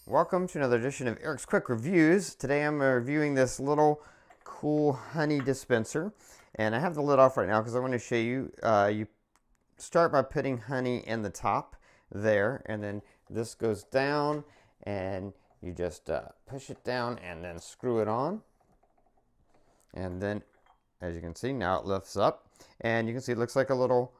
Welcome to another edition of Eric's Quick Reviews. Today I'm reviewing this little cool honey dispenser, and I have the lid off right now because I want to show you. You start by putting honey in the top there, and then this goes down, and you just push it down and then screw it on. And then, as you can see, now it lifts up, and you can see it looks like a little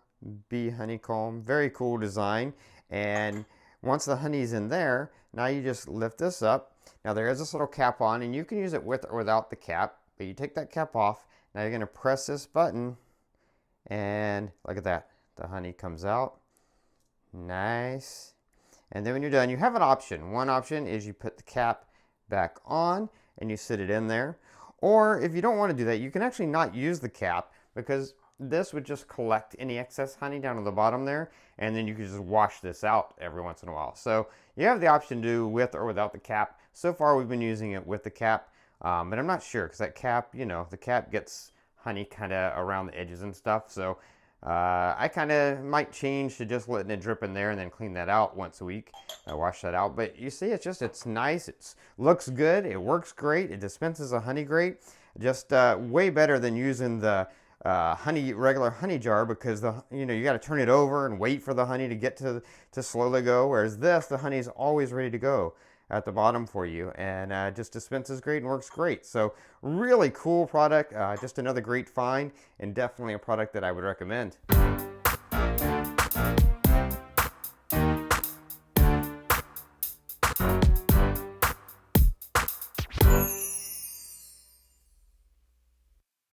bee honeycomb. Very cool design. And once the honey's in there, now you just lift this up. Now there is this little cap on, and you can use it with or without the cap, but you take that cap off. Now you're going to press this button, and look at that. The honey comes out. Nice. And then when you're done, you have an option. One option is you put the cap back on, and you sit it in there. Or if you don't want to do that, you can actually not use the cap, because this would just collect any excess honey down to the bottom there, and then you can just wash this out every once in a while. So you have the option to do with or without the cap. So far we've been using it with the cap, but I'm not sure because that cap, you know, the cap gets honey kind of around the edges and stuff. So I kind of might change to just letting it drip in there and then clean that out once a week. Wash that out. But you see, it's nice. It looks good. It works great. It dispenses a honey great. Just way better than using the regular honey jar, because you got to turn it over and wait for the honey to get to slowly go. Whereas this, the honey is always ready to go at the bottom for you, and just dispenses great and works great. So really cool product. Just another great find, and definitely a product that I would recommend.